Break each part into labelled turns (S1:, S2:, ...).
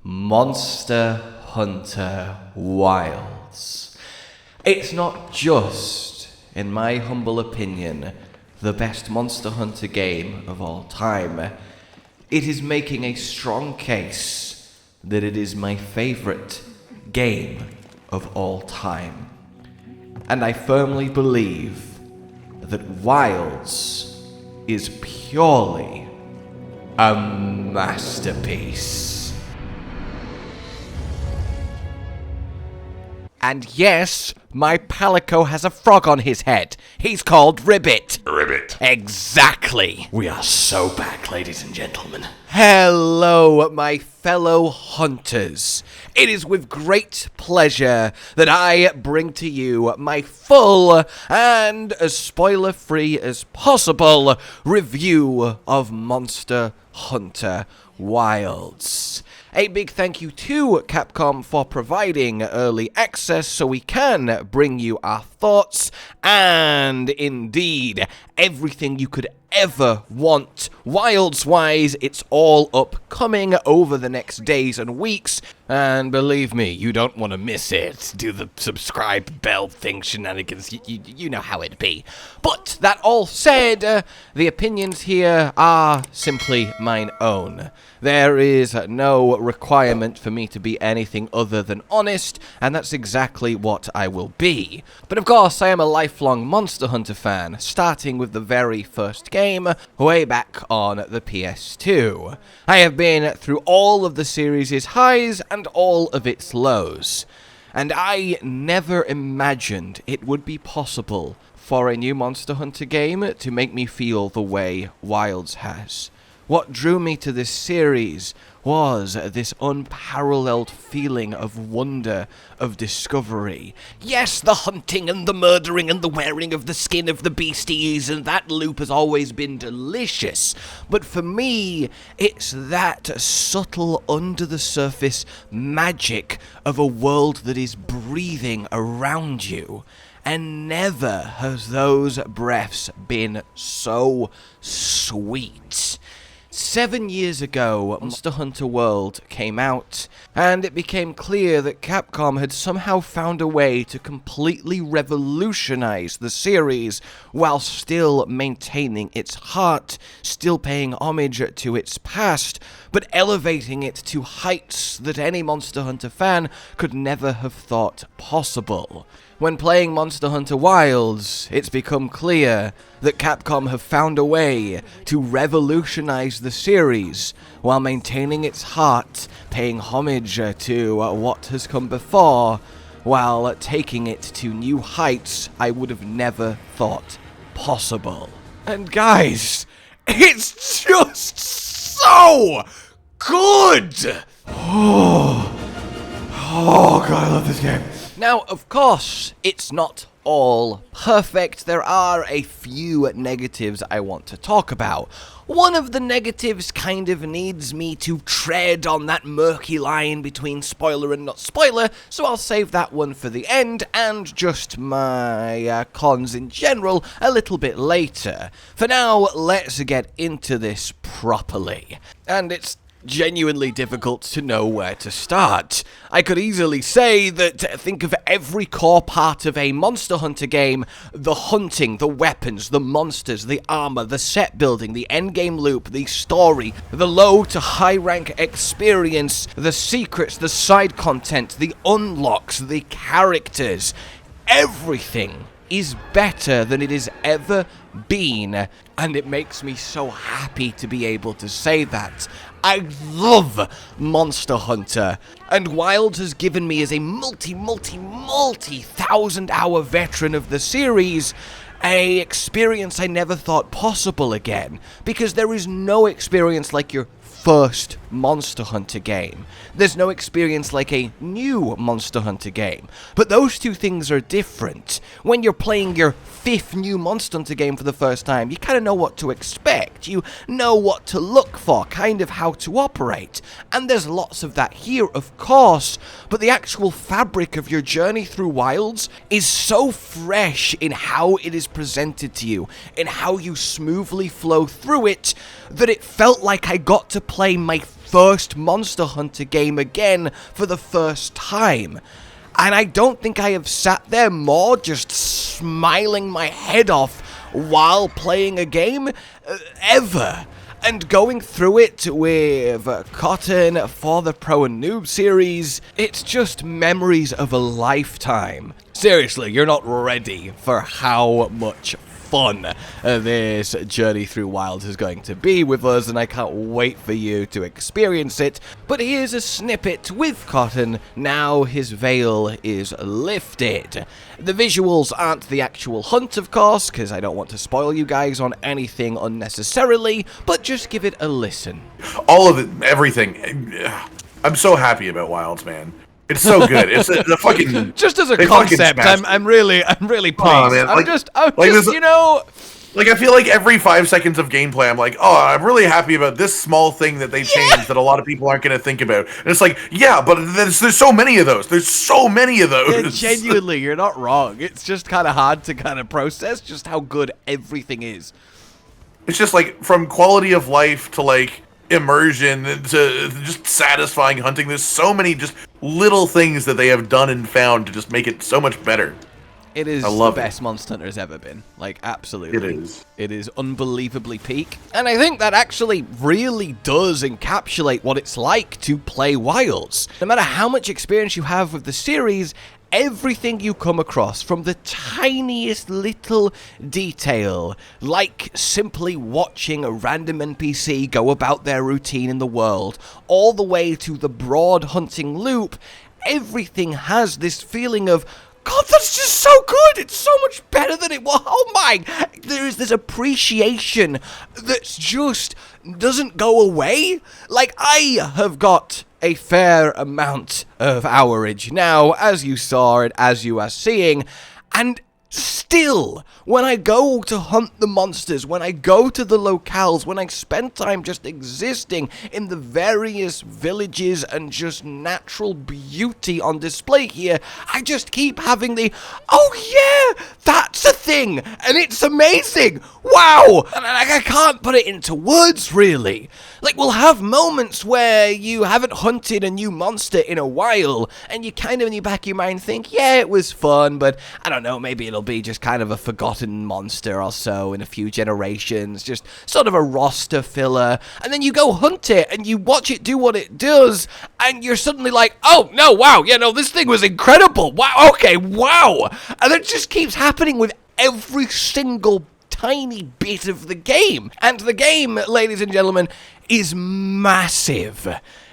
S1: Monster Hunter Wilds. It's not just, in my humble opinion, the best Monster Hunter game of all time. It is making a strong case that it is my favorite game of all time. And I firmly believe that Wilds is purely a masterpiece. And yes, my palico has a frog on his head. He's called Ribbit.
S2: Ribbit.
S1: Exactly.
S2: We are so back, ladies and gentlemen.
S1: Hello, my fellow hunters. It is with great pleasure that I bring to you my full and as spoiler-free as possible review of Monster Hunter Wilds. A big thank you to Capcom for providing early access so we can bring you our thoughts and, indeed, everything you could ever want. Wilds-wise, it's all upcoming over the next days and weeks, and believe me, you don't want to miss it. Do the subscribe bell thing shenanigans, you know how it be. But that all said, the opinions here are simply mine own. There is no requirement for me to be anything other than honest, and that's exactly what I will be. But of course, I am a lifelong Monster Hunter fan, starting with the very first game, way back on the PS2. I have been through all of the series' highs and all of its lows, and I never imagined it would be possible for a new Monster Hunter game to make me feel the way Wilds has. What drew me to this series was this unparalleled feeling of wonder, of discovery. Yes, the hunting and the murdering and the wearing of the skin of the beasties, and that loop has always been delicious. But for me, it's that subtle, under-the-surface magic of a world that is breathing around you. And never has those breaths been so sweet. 7 years ago, Monster Hunter World came out, and it became clear that Capcom had somehow found a way to completely revolutionize the series while still maintaining its heart, still paying homage to its past, but elevating it to heights that any Monster Hunter fan could never have thought possible. When playing Monster Hunter Wilds, it's become clear that Capcom have found a way to revolutionize the series while maintaining its heart, paying homage to what has come before, while taking it to new heights I would have never thought possible. And guys, it's just so good! Oh God, I love this game. Now, of course, it's not all perfect. There are a few negatives I want to talk about. One of the negatives kind of needs me to tread on that murky line between spoiler and not spoiler, so I'll save that one for the end, and just my cons in general a little bit later. For now, let's get into this properly. And it's genuinely difficult to know where to start. I could easily say that think of every core part of a Monster Hunter game: the hunting, the weapons, the monsters, the armor, the set building, the endgame loop, the story, the low to high rank experience, the secrets, the side content, the unlocks, the characters. Everything is better than it has ever been, and it makes me so happy to be able to say that. I love Monster Hunter, and Wilds has given me, as a multi-thousand-hour veteran of the series, a experience I never thought possible again, because there is no experience like your first Monster Hunter game. There's no experience like a new Monster Hunter game. But those two things are different. When you're playing your fifth new Monster Hunter game for the first time, you kind of know what to expect. You know what to look for, kind of how to operate. And there's lots of that here, of course, but the actual fabric of your journey through Wilds is so fresh in how it is presented to you, in how you smoothly flow through it, that it felt like I got to play my first Monster Hunter game again for the first time. And I don't think I have sat there more just smiling my head off while playing a game ever. And going through it with Cotton for the Pro and Noob series, it's just memories of a lifetime. Seriously, you're not ready for how much fun this journey through Wilds is going to be with us, and I can't wait for you to experience it. But here's a snippet with Cotton now his veil is lifted. The visuals aren't the actual hunt, of course, because I don't want to spoil you guys on anything unnecessarily, but just give it a listen.
S3: All of it, everything. I'm so happy about Wilds, man. It's so good. It's the fucking
S1: just as a concept. I'm really pleased.
S3: Man.
S1: I'm just you know.
S3: Like, I feel like every 5 seconds of gameplay, I'm like, oh, I'm really happy about this small thing that they changed that a lot of people aren't going to think about. And it's like, yeah, but there's so many of those. There's so many of those.
S1: Yeah, genuinely, you're not wrong. It's just kind of hard to kind of process just how good everything is.
S3: It's just like from quality of life to like immersion to just satisfying hunting. There's so many just little things that they have done and found to just make it so much better.
S1: It is the best Monster Hunter has ever been. Like, absolutely.
S3: It is.
S1: It is unbelievably peak. And I think that actually really does encapsulate what it's like to play Wilds. No matter how much experience you have with the series, everything you come across, from the tiniest little detail, like simply watching a random NPC go about their routine in the world, all the way to the broad hunting loop, everything has this feeling of, God, that's just so good! It's so much better than it was. Oh my! There is this appreciation that just doesn't go away. Like, I have got a fair amount of hourage now, as you saw and as you are seeing, and still, when I go to hunt the monsters, when I go to the locales, when I spend time just existing in the various villages and just natural beauty on display here, I just keep having the, oh yeah, that's a thing, and it's amazing, wow, and I can't put it into words, really. Like, we'll have moments where you haven't hunted a new monster in a while, and you kind of in the back of your mind think, yeah, it was fun, but I don't know, maybe it'll be just kind of a forgotten monster or so in a few generations, just sort of a roster filler, and then you go hunt it, and you watch it do what it does, and you're suddenly like, oh, no, wow, yeah, no, this thing was incredible, wow, okay, wow, and it just keeps happening with every single tiny bit of the game. And the game, ladies and gentlemen, is massive.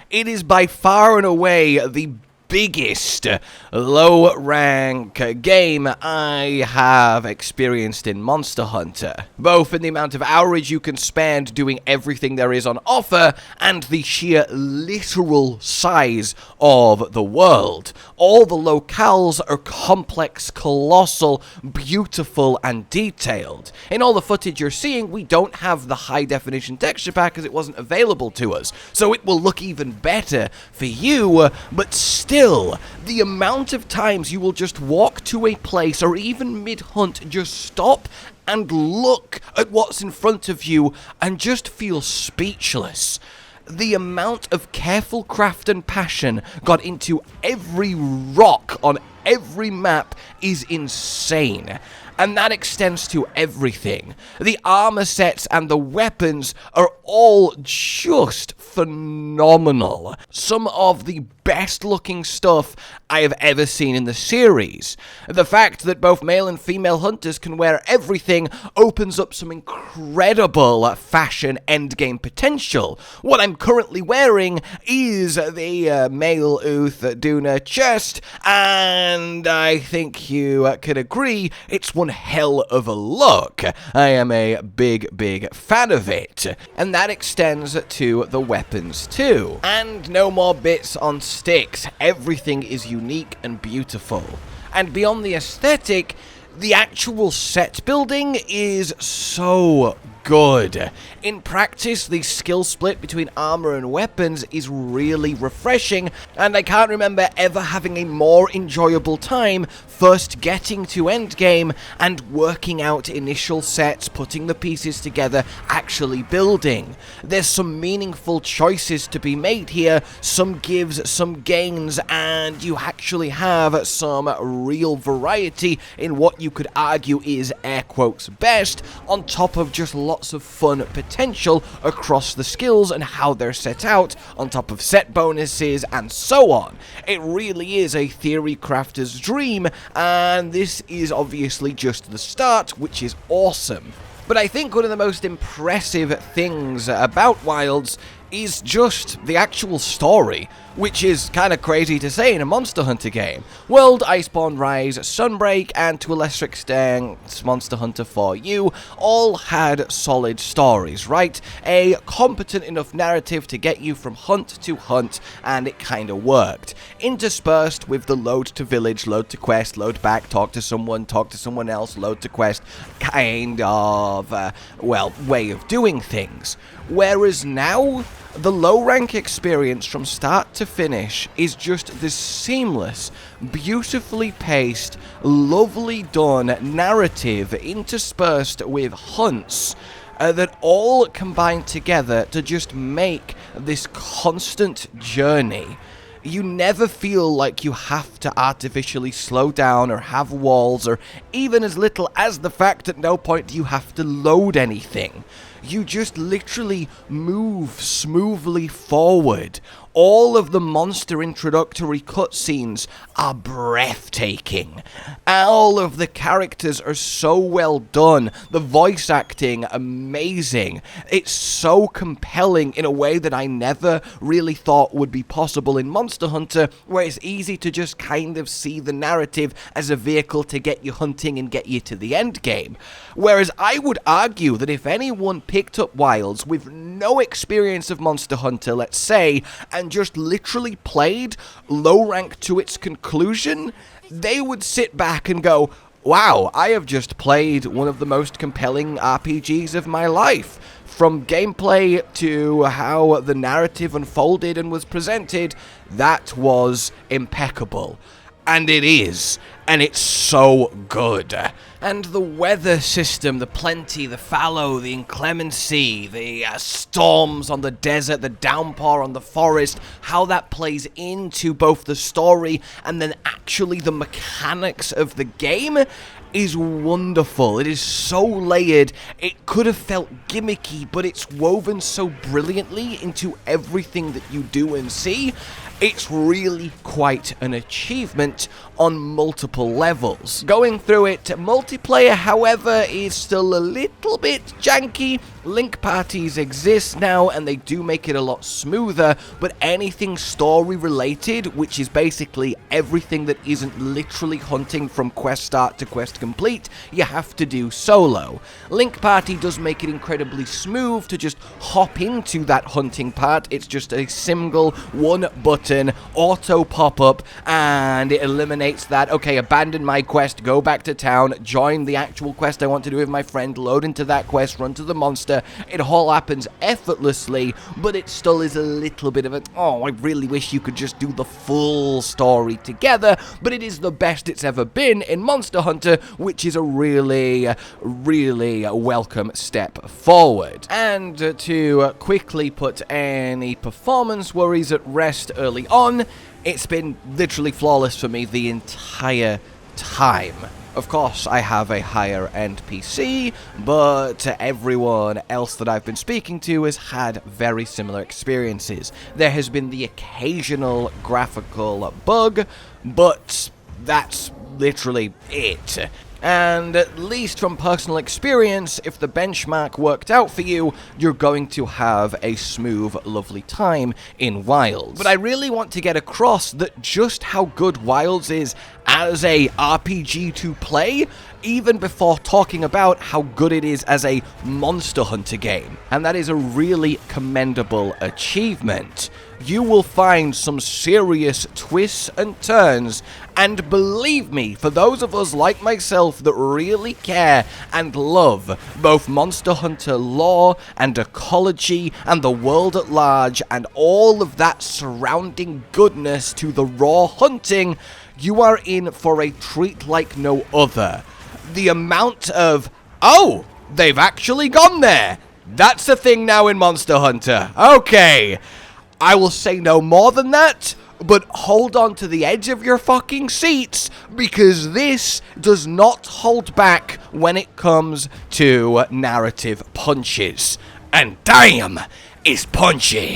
S1: It is by far and away the biggest low-rank game I have experienced in Monster Hunter, both in the amount of hours you can spend doing everything there is on offer and the sheer literal size of the world. All the locales are complex, colossal, beautiful, and detailed. In all the footage you're seeing, we don't have the high-definition texture pack because it wasn't available to us, so it will look even better for you, but still, the amount of times you will just walk to a place or even mid-hunt, just stop and look at what's in front of you and just feel speechless. The amount of careful craft and passion got into every rock on every map is insane. And that extends to everything. The armor sets and the weapons are all just phenomenal. Some of the best looking stuff I have ever seen in the series. The fact that both male and female hunters can wear everything opens up some incredible fashion endgame potential. What I'm currently wearing is the male Uth Duna chest, and I think you can agree it's one hell of a look. I am a big fan of it. And that extends to the weapons too. And no more bits on sticks. Everything is unique and beautiful. And beyond the aesthetic, the actual set building is so good. In practice, the skill split between armor and weapons is really refreshing, and I can't remember ever having a more enjoyable time first getting to endgame and working out initial sets, putting the pieces together, actually building. There's some meaningful choices to be made here, some gives, some gains, and you actually have some real variety in what you could argue is air quotes best, on top of just lots of fun potential across the skills and how they're set out, on top of set bonuses and so on. It really is a theory crafter's dream, and this is obviously just the start, which is awesome. But I think one of the most impressive things about Wilds is just the actual story, which is kind of crazy to say in a Monster Hunter game. World, Iceborne Rise, Sunbreak, and to a lesser extent Monster Hunter 4U all had solid stories, right? A competent enough narrative to get you from hunt to hunt, and it kind of worked. Interspersed with the load to village, load to quest, load back, talk to someone else, load to quest, kind of, way of doing things. Whereas now, the low rank experience from start to finish is just this seamless, beautifully paced, lovely done narrative interspersed with hunts that all combine together to just make this constant journey. You never feel like you have to artificially slow down or have walls, or even as little as the fact at no point do you have to load anything. You just literally move smoothly forward. All of the monster introductory cutscenes are breathtaking. All of the characters are so well done. The voice acting, amazing. It's so compelling in a way that I never really thought would be possible in Monster Hunter, where it's easy to just kind of see the narrative as a vehicle to get you hunting and get you to the end game. Whereas I would argue that if anyone picked up Wilds with no experience of Monster Hunter, let's say, and just literally played low rank to its conclusion, they would sit back and go, wow, I have just played one of the most compelling RPGs of my life. From gameplay to how the narrative unfolded and was presented, that was impeccable. And it is, and it's so good. And the weather system, the plenty, the fallow, the inclemency, the storms on the desert, the downpour on the forest, how that plays into both the story and then actually the mechanics of the game is wonderful. It is so layered, it could have felt gimmicky, but it's woven so brilliantly into everything that you do and see. It's really quite an achievement on multiple levels. Going through it, multiplayer, however, is still a little bit janky. Link parties exist now, and they do make it a lot smoother, but anything story related, which is basically everything that isn't literally hunting from quest start to quest complete, you have to do solo. Link party does make it incredibly smooth to just hop into that hunting part. It's just a single one button auto pop-up, and it eliminates that, okay, abandon my quest, go back to town, join the actual quest I want to do with my friend, load into that quest, run to the monster. It all happens effortlessly, but it still is a little bit of a, oh, I really wish you could just do the full story together, but it is the best it's ever been in Monster Hunter, which is a really, really welcome step forward. And to quickly put any performance worries at rest early on, it's been literally flawless for me the entire time. Of course, I have a higher end PC, but everyone else that I've been speaking to has had very similar experiences. There has been the occasional graphical bug, but that's literally it. And at least from personal experience, if the benchmark worked out for you, you're going to have a smooth, lovely time in Wilds. But I really want to get across that just how good Wilds is as a RPG to play, even before talking about how good it is as a Monster Hunter game. And that is a really commendable achievement. you will find some serious twists and turns. And believe me, for those of us like myself that really care and love both Monster Hunter lore and ecology and the world at large and all of that surrounding goodness to the raw hunting, you are in for a treat like no other. The amount of, oh, they've actually gone there. That's a thing now in Monster Hunter. Okay. I will say no more than that, but hold on to the edge of your fucking seats, because this does not hold back when it comes to narrative punches. And damn, it's punchy.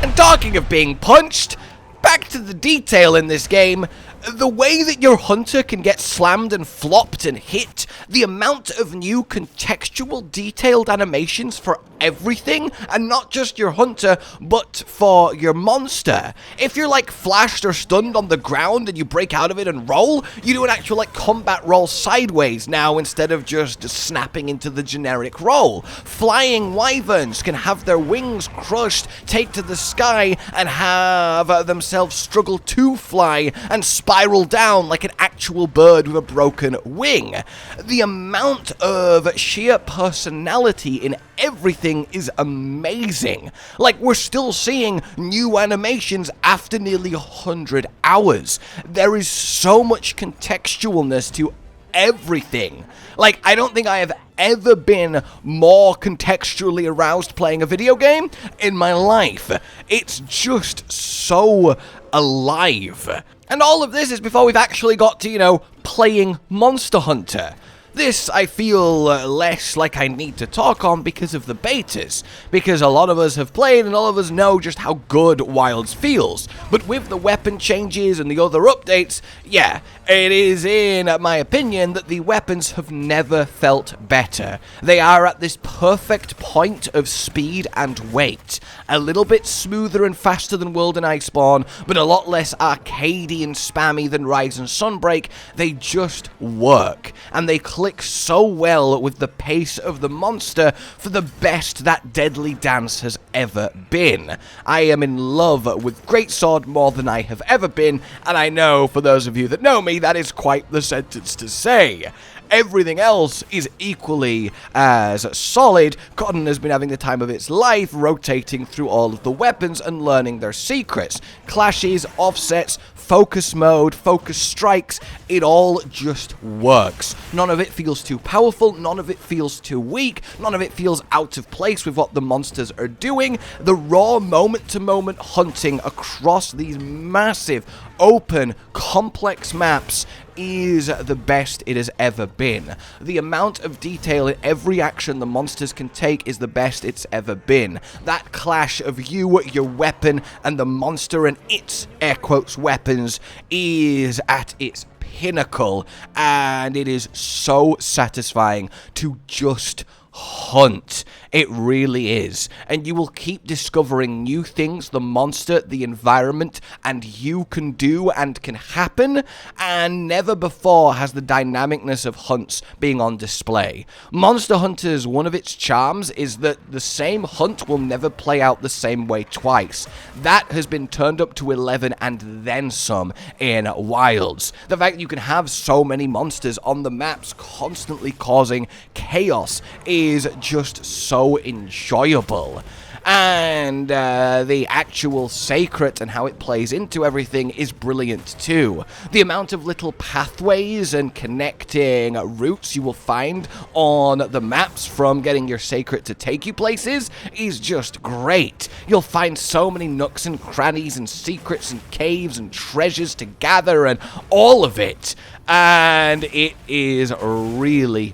S1: And talking of being punched, back to the detail in this game. The way that your hunter can get slammed and flopped and hit, the amount of new contextual detailed animations for everything, and not just your hunter, but for your monster. If you're like flashed or stunned on the ground and you break out of it and roll, you do an actual like combat roll sideways now instead of just snapping into the generic roll. Flying wyverns can have their wings crushed, take to the sky, and have themselves struggle to fly and spiral down like an actual bird with a broken wing. The amount of sheer personality in everything is amazing. Like, we're still seeing new animations after nearly 100 hours. There is so much contextualness to everything. Like, I don't think I have ever been more contextually aroused playing a video game in my life. It's just so alive. And all of this is before we've actually got to, you know, playing Monster Hunter. This, I feel less like I need to talk on because of the betas, because a lot of us have played and all of us know just how good Wilds feels. But with the weapon changes and the other updates, yeah, it is in my opinion that the weapons have never felt better. They are at this perfect point of speed and weight. A little bit smoother and faster than World and Iceborne, but a lot less arcadey and spammy than Rise and Sunbreak. They just work, and they click so well with the pace of the monster for the best that Deadly Dance has ever been. I am in love with Greatsword more than I have ever been, and I know for those of you that know me, that is quite the sentence to say. Everything else is equally as solid. Cotton has been having the time of its life, rotating through all of the weapons and learning their secrets. Clashes, offsets, focus mode, focus strikes, it all just works. None of it feels too powerful, none of it feels too weak, none of it feels out of place with what the monsters are doing. The raw moment-to-moment hunting across these massive, open, complex maps is the best it has ever been. The amount of detail in every action the monsters can take is the best it's ever been. That clash of you, your weapon, and the monster and its, air quotes, weapons is at its pinnacle, and it is so satisfying to just hunt. It really is. And you will keep discovering new things the monster, the environment, and you can do and can happen, and never before has the dynamicness of hunts being on display. Monster Hunter's one of its charms is that the same hunt will never play out the same way twice. That has been turned up to 11 and then some in Wilds. The fact that you can have so many monsters on the maps constantly causing chaos is just so enjoyable. And the actual seikret and how it plays into everything is brilliant too. The amount of little pathways and connecting routes you will find on the maps from getting your seikret to take you places is just great. You'll find so many nooks and crannies and secrets and caves and treasures to gather and all of it. And it is really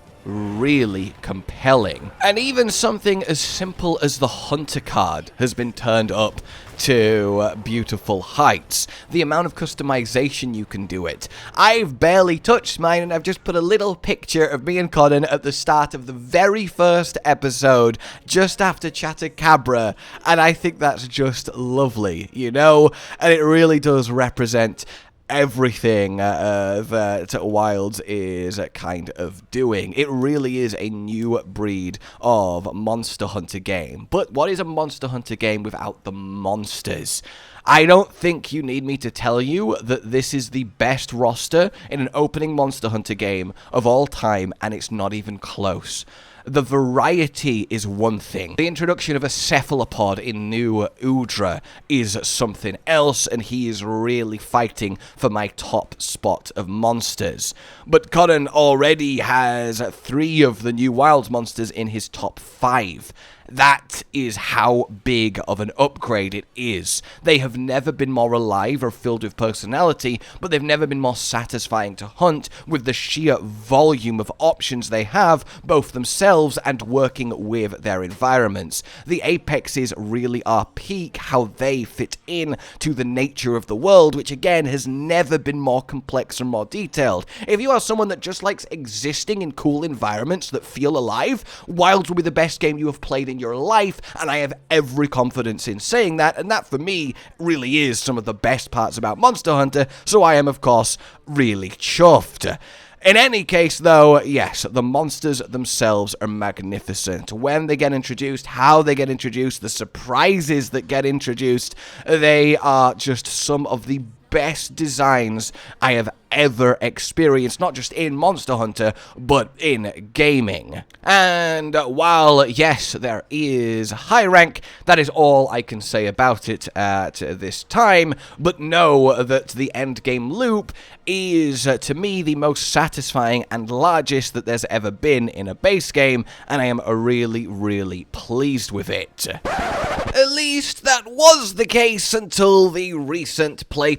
S1: compelling. And even something as simple as the hunter card has been turned up to beautiful heights. The amount of customization you can do it. I've barely touched mine, and I've just put a little picture of me and Conan at the start of the very first episode, just after Chatacabra, and I think that's just lovely, you know? And it really does represent everything that Wilds is kind of doing. It really is a new breed of Monster Hunter game. But what is a Monster Hunter game without the monsters? I don't think you need me to tell you that this is the best roster in an opening Monster Hunter game of all time, and it's not even close. The variety is one thing. The introduction of a cephalopod in New Udra is something else, and he is really fighting for my top spot of monsters. But Conan already has 3 of the new Wilds monsters in his top 5. That is how big of an upgrade it is. They have never been more alive or filled with personality, but they've never been more satisfying to hunt with the sheer volume of options they have, both themselves and working with their environments. The apexes really are peak how they fit in to the nature of the world, which again has never been more complex or more detailed. If you are someone that just likes existing in cool environments that feel alive, Wilds will be the best game you have played in your life, and I have every confidence in saying that, and that for me really is some of the best parts about Monster Hunter, so I am of course really chuffed. In any case, though, yes, the monsters themselves are magnificent. When they get introduced, how they get introduced, the surprises that get introduced, they are just some of the best designs I have ever experienced, not just in Monster Hunter, but in gaming. And while, yes, there is high rank, that is all I can say about it at this time, but know that the endgame loop is, to me, the most satisfying and largest that there's ever been in a base game, and I am really, really pleased with it. At least that was the case until the recent Play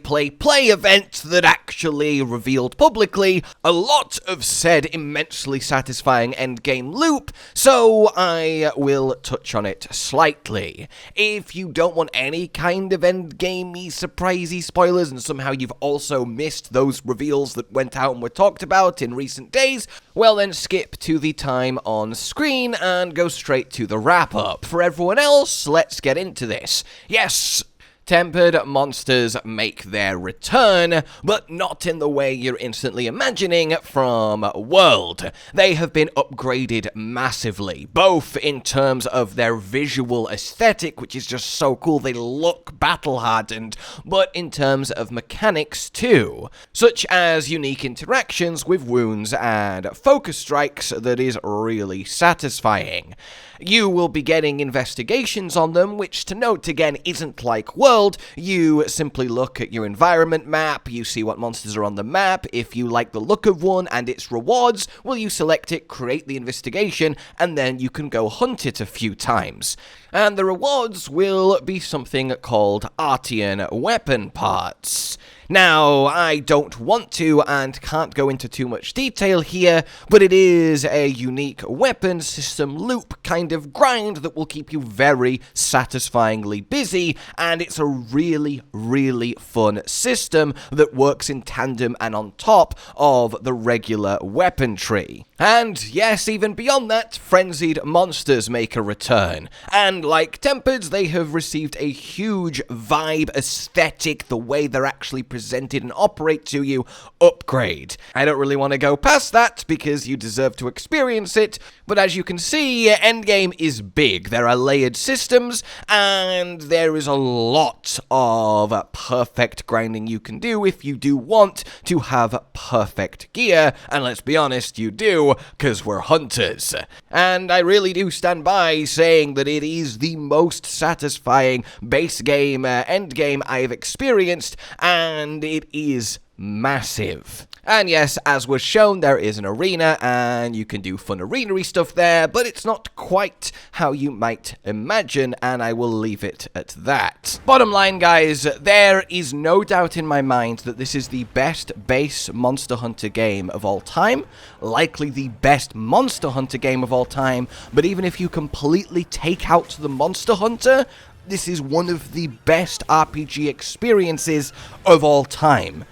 S1: event that actually revealed publicly a lot of said immensely satisfying endgame loop, so I will touch on it slightly. If you don't want any kind of endgamey surprisey spoilers and somehow you've also missed those reveals that went out and were talked about in recent days, well then skip to the time on screen and go straight to the wrap-up. For everyone else, let's get into this. Yes, tempered monsters make their return, but not in the way you're instantly imagining from World. They have been upgraded massively, both in terms of their visual aesthetic, which is just so cool, they look battle-hardened, but in terms of mechanics too, such as unique interactions with wounds and focus strikes that is really satisfying. You will be getting investigations on them, which to note again isn't like World. You simply look at your environment map, you see what monsters are on the map. If you like the look of one and its rewards, well, you select it, create the investigation, and then you can go hunt it a few times. And the rewards will be something called rathian weapon parts. Now, I don't want to and can't go into too much detail here, but it is a unique weapon system loop kind of grind that will keep you very satisfyingly busy, and it's a really, really fun system that works in tandem and on top of the regular weapon tree. And yes, even beyond that, frenzied monsters make a return. And like Tempered, they have received a huge vibe, aesthetic, the way they're actually presented and operate to you, upgrade. I don't really want to go past that because you deserve to experience it, but as you can see, Endgame is big. There are layered systems, and there is a lot of perfect grinding you can do if you do want to have perfect gear, and let's be honest, you do, because we're hunters. And I really do stand by saying that it is the most satisfying base game, endgame I've experienced, and it is massive. And yes, as was shown, there is an arena, and you can do fun arena-y stuff there, but it's not quite how you might imagine, and I will leave it at that. Bottom line, guys, there is no doubt in my mind that this is the best base Monster Hunter game of all time, likely the best Monster Hunter game of all time, but even if you completely take out the Monster Hunter, this is one of the best RPG experiences of all time.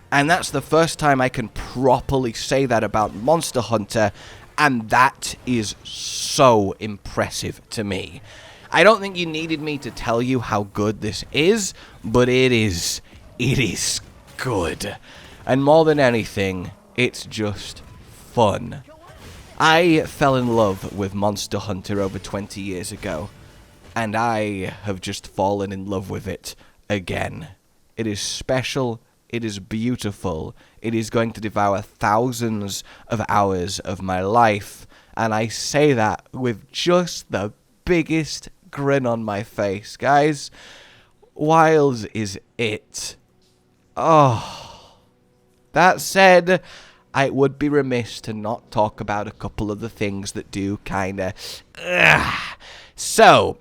S1: And that's the first time I can properly say that about Monster Hunter, and that is so impressive to me. I don't think you needed me to tell you how good this is, but it is good. And more than anything, it's just fun. I fell in love with Monster Hunter over 20 years ago, and I have just fallen in love with it again. It is special, it is beautiful, it is going to devour thousands of hours of my life, and I say that with just the biggest grin on my face. Guys, Wilds is it. Oh. That said, I would be remiss to not talk about a couple of the things that do kinda... So,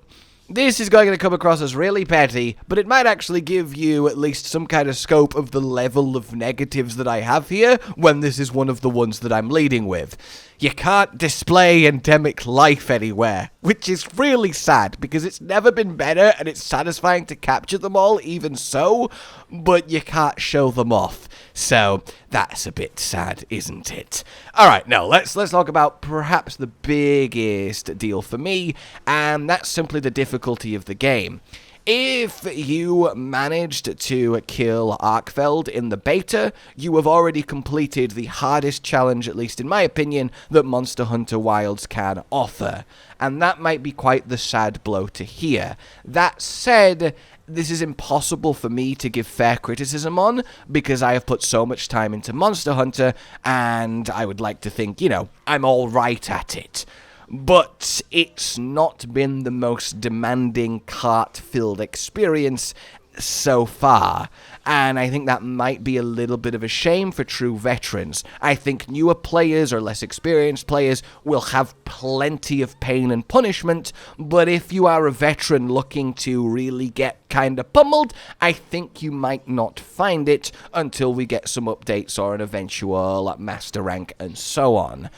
S1: this is going to come across as really petty, but it might actually give you at least some kind of scope of the level of negatives that I have here when this is one of the ones that I'm leading with. You can't display endemic life anywhere, which is really sad because it's never been better and it's satisfying to capture them all even so, but you can't show them off. So that's a bit sad, isn't it? Alright, now let's talk about perhaps the biggest deal for me, and that's simply the difficulty of the game. If you managed to kill Arkveld in the beta, you have already completed the hardest challenge, at least in my opinion, that Monster Hunter Wilds can offer. And that might be quite the sad blow to hear. That said, this is impossible for me to give fair criticism on, because I have put so much time into Monster Hunter, and I would like to think, you know, I'm all right at it. But it's not been the most demanding, cart-filled experience so far, and I think that might be a little bit of a shame for true veterans. I think newer players or less experienced players will have plenty of pain and punishment, but if you are a veteran looking to really get kinda pummeled, I think you might not find it until we get some updates or an eventual master rank and so on.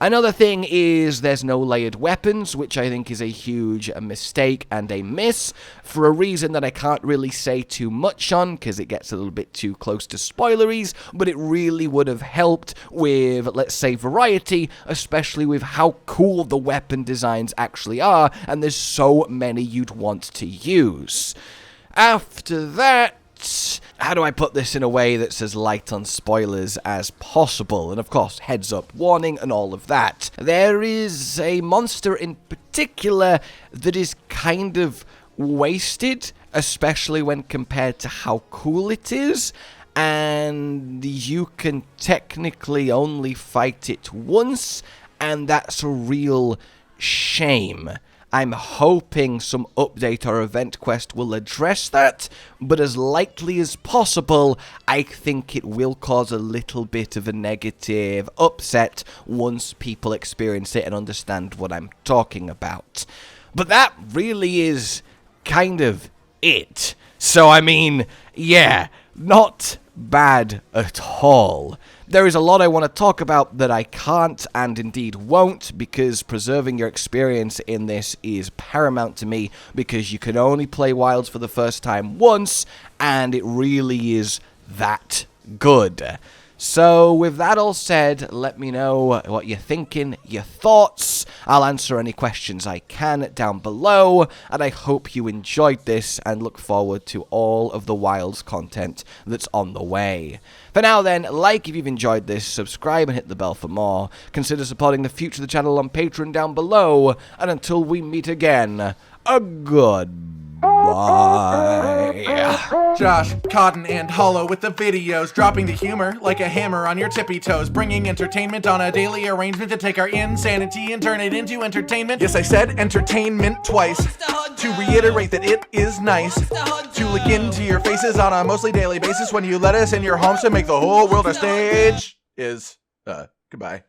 S1: Another thing is there's no layered weapons, which I think is a huge mistake and a miss, for a reason that I can't really say too much on, because it gets a little bit too close to spoileries, but it really would have helped with, let's say, variety, especially with how cool the weapon designs actually are, and there's so many you'd want to use. After that, how do I put this in a way that's as light on spoilers as possible? And of course, heads up warning and all of that. There is a monster in particular that is kind of wasted, especially when compared to how cool it is. And you can technically only fight it once, and that's a real shame. I'm hoping some update or event quest will address that, but as likely as possible, I think it will cause a little bit of a negative upset once people experience it and understand what I'm talking about. But that really is kind of it. So, I mean, yeah, not bad at all. There is a lot I want to talk about that I can't and indeed won't, because preserving your experience in this is paramount to me, because you can only play Wilds for the first time once, and it really is that good. So, with that all said, let me know what you're thinking, your thoughts. I'll answer any questions I can down below, and I hope you enjoyed this and look forward to all of the Wilds content that's on the way. For now then, like if you've enjoyed this, subscribe and hit the bell for more. Consider supporting the future of the channel on Patreon down below, and until we meet again, a goodbye.
S4: Josh, Cotton, and Hollow with the videos, dropping the humor like a hammer on your tippy toes, bringing entertainment on a daily arrangement to take our insanity and turn it into entertainment. Yes, I said entertainment twice, to reiterate that it is nice to look into your faces on a mostly daily basis when you let us in your homes to make the whole world our stage. Goodbye.